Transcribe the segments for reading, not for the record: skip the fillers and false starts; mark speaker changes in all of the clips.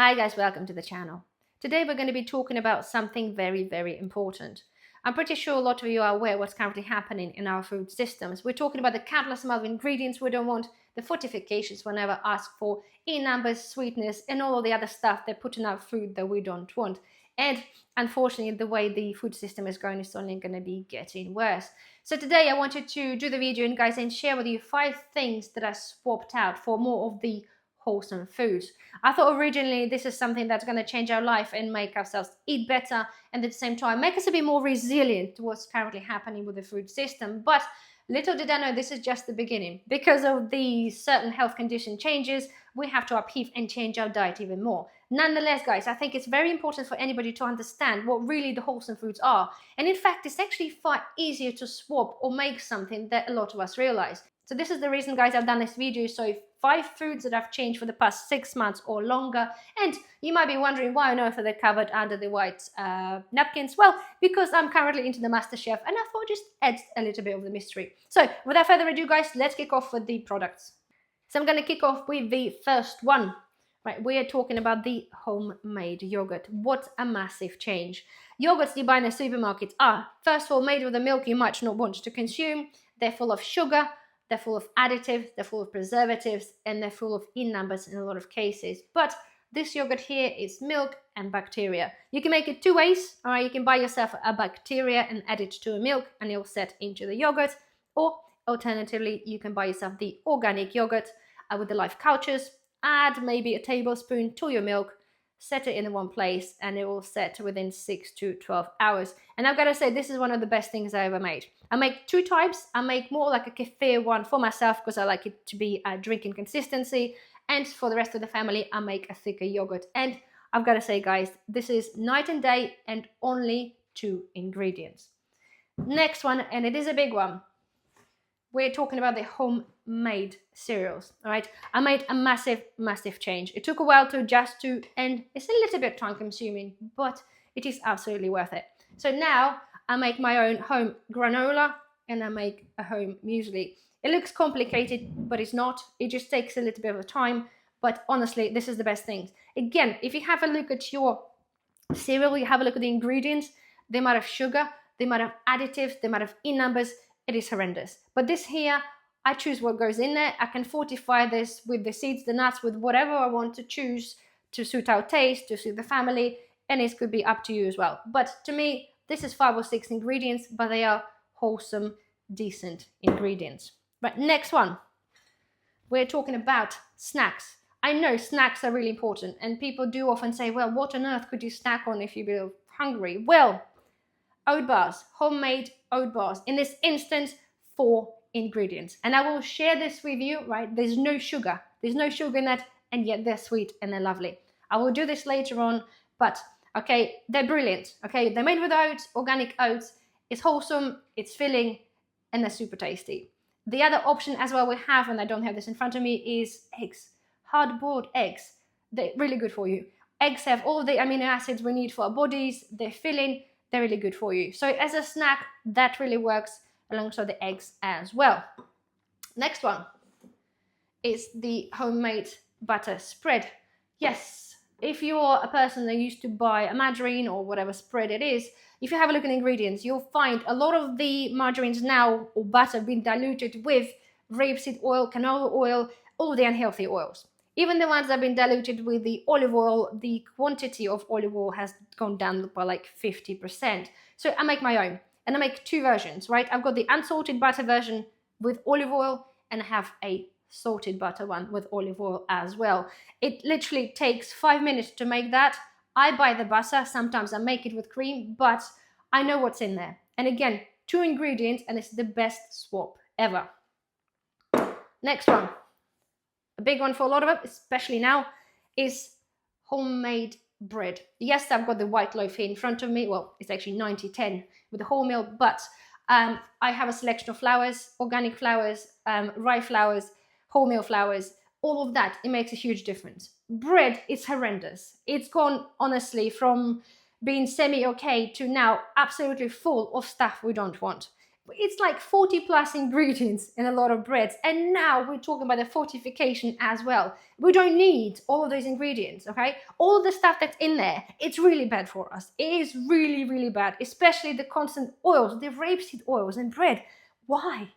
Speaker 1: Hi guys, welcome to the channel. Today we're going to be talking about something very important. I'm pretty sure a lot of you are aware what's currently happening in our food systems. We're talking about the countless amount of ingredients we don't want, the fortifications we never ask for, in numbers, sweetness, and all of the other stuff they put in our food that we don't want. And unfortunately, the way the food system is going is only going to be getting worse. So today I wanted to do the video and share with you 5 things that I swapped out for more of the wholesome foods. I thought originally this is something that's going to change our life and make ourselves eat better, and at the same time make us a bit more resilient to what's currently happening with the food system. But little did I know this is just the beginning. Because of the certain health condition changes, we have to upheave and change our diet even more. Nonetheless, guys, I think it's very important for anybody to understand what really the wholesome foods are. And in fact, it's actually far easier to swap or make something that a lot of us realize. So this is the reason, guys, I've done this video. So 5 foods that I've changed for the past 6 months or longer. And you might be wondering why on earth are they covered under the white napkins? Well, because I'm currently into the MasterChef and I thought just add a little bit of the mystery. So without further ado, guys, let's kick off with the products. So I'm going to kick off with the first one. Right, we are talking about the homemade yogurt. What a massive change. Yogurts you buy in the supermarket are, first of all, made with the milk you might not want to consume. They're full of sugar. They're full of additives, they're full of preservatives, and they're full of in numbers in a lot of cases. But this yogurt here is milk and bacteria. You can make it 2 ways. All right, you can buy yourself a bacteria and add it to a milk and it'll set into the yogurt. Or alternatively, you can buy yourself the organic yogurt with the live cultures. Add maybe a tablespoon to your milk, set it in one place, and it will set within 6 to 12 hours. And I've got to say, this is one of the best things I ever made. I make 2 types. I make more like a kefir one for myself because I like it to be a drinking consistency. And for the rest of the family, I make a thicker yogurt. And I've got to say, guys, this is night and day and only 2 ingredients. Next one, and it is a big one. We're talking about the homemade cereals, all right? I made a massive change. It took a while to adjust to, and it's a little bit time consuming, but it is absolutely worth it. So now I make my own home granola and I make a home muesli. It looks complicated, but it's not. It just takes a little bit of time, but honestly, this is the best thing. Again, if you have a look at your cereal, you have a look at the ingredients, they might have sugar, they might have additives, they might have in numbers. It is horrendous. But this here, I choose what goes in there. I can fortify this with the seeds, the nuts, with whatever I want to choose to suit our taste, to suit the family, and it could be up to you as well. But to me, this is 5 or 6 ingredients, but they are wholesome, decent ingredients. Right, next one. We're talking about snacks. I know snacks are really important, and people do often say, well, what on earth could you snack on if you feel hungry? Well, oat bars, homemade oat bars. In this instance, 4 ingredients. And I will share this with you, right? There's no sugar. There's no sugar in that, and yet they're sweet and they're lovely. I will do this later on, but okay, they're brilliant. Okay, they're made with oats, organic oats. It's wholesome, it's filling, and they're super tasty. The other option as well we have, and I don't have this in front of me, is eggs. Hard-boiled eggs. They're really good for you. Eggs have all the amino acids we need for our bodies. They're filling. They're really good for you. So as a snack, that really works alongside the eggs as well. Next one is the homemade butter spread. Yes, if you're a person that used to buy a margarine or whatever spread it is, if you have a look at the ingredients, you'll find a lot of the margarines now or butter have been diluted with rapeseed oil, canola oil, all the unhealthy oils. Even the ones that have been diluted with the olive oil, the quantity of olive oil has gone down by like 50%. So I make my own, and I make 2 versions, right? I've got the unsalted butter version with olive oil, and I have a salted butter one with olive oil as well. It literally takes 5 minutes to make that. I buy the butter, sometimes I make it with cream, but I know what's in there. And again, 2 ingredients, and it's the best swap ever. Next one. A big one for a lot of it, especially now, is homemade bread. Yes, I've got the white loaf here in front of me. Well, it's actually 90-10 with the wholemeal, but I have a selection of flours, organic flours, rye flours, wholemeal flours, all of that. It makes a huge difference. Bread is horrendous. It's gone, honestly, from being semi-okay to now absolutely full of stuff we don't want. It's like 40 plus ingredients in a lot of breads. And now we're talking about the fortification as well. We don't need all of those ingredients, okay? All the stuff that's in there, it's really bad for us. It is really, really bad, especially the constant oils, the rapeseed oils in bread. Why?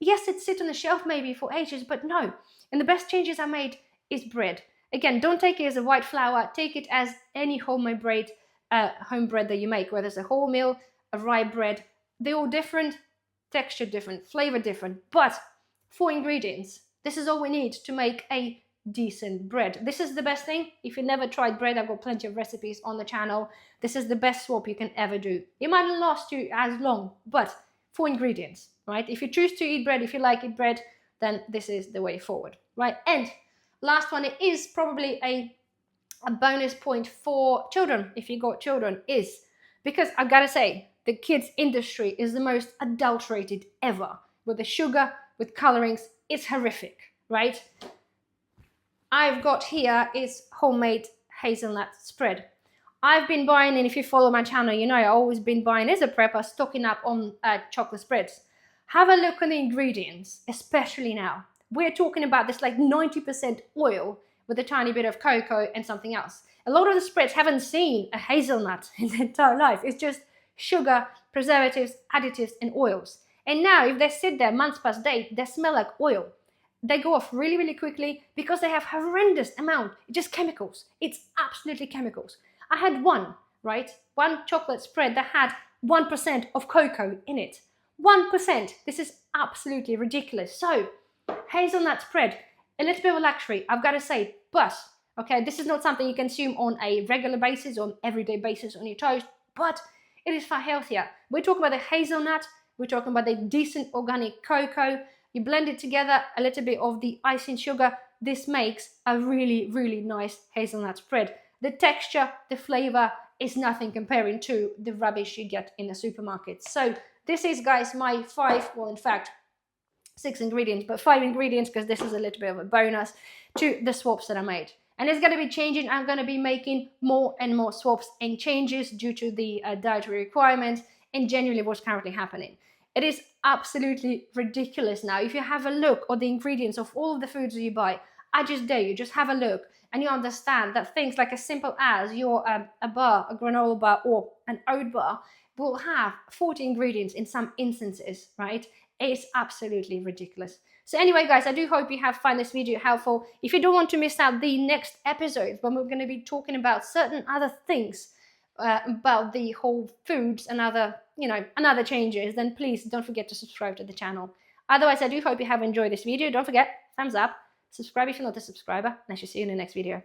Speaker 1: Yes, it sits on the shelf maybe for ages, but no. And the best changes I made is bread. Again, don't take it as a white flour. Take it as any homemade bread, home bread that you make, whether it's a wholemeal, a rye bread. They're all different, texture different, flavor different, but 4 ingredients. This is all we need to make a decent bread. This is the best thing. If you never tried bread, I've got plenty of recipes on the channel. This is the best swap you can ever do. It might not last you as long, but 4 ingredients, right? If you choose to eat bread, if you like eat bread, then this is the way forward, right? And last one, it is probably a bonus point for children, if you got children, is because I've got to say, the kids industry is the most adulterated ever. With the sugar, with colorings, it's horrific, right? I've got here is homemade hazelnut spread. I've been buying, and if you follow my channel, you know I've always been buying as a prepper, stocking up on chocolate spreads. Have a look at the ingredients, especially now. We're talking about this like 90% oil with a tiny bit of cocoa and something else. A lot of the spreads haven't seen a hazelnut in their entire life. It's just sugar, preservatives, additives, and oils. And now if they sit there months past date, they smell like oil. They go off really, really quickly because they have horrendous amount. It's just chemicals. It's absolutely chemicals. I had one chocolate spread that had 1% of cocoa in it. 1%. This is absolutely ridiculous. So, hazelnut spread, a little bit of a luxury, I've got to say, but, okay, this is not something you consume on a regular basis, on everyday basis on your toast, but it is far healthier. We're talking about the hazelnut, we're talking about the decent organic cocoa. You blend it together, a little bit of the icing sugar. This makes a really, really nice hazelnut spread. The texture, the flavor is nothing comparing to the rubbish you get in the supermarket. So this is, guys, my 5, well, in fact, 6 ingredients, but 5 ingredients because this is a little bit of a bonus to the swaps that I made. And it's going to be changing. I'm going to be making more and more swaps and changes due to the dietary requirements and genuinely what's currently happening. It is absolutely ridiculous now. If you have a look at the ingredients of all of the foods that you buy, I just dare you, just have a look and you understand that things like as simple as your a bar, a granola bar or an oat bar will have 40 ingredients in some instances, right? It's absolutely ridiculous. So anyway, guys, I do hope you have found this video helpful. If you don't want to miss out the next episodes when we're going to be talking about certain other things about the whole foods and other, and other changes, then please don't forget to subscribe to the channel. Otherwise, I do hope you have enjoyed this video. Don't forget, thumbs up, subscribe if you're not a subscriber, and I shall see you in the next video.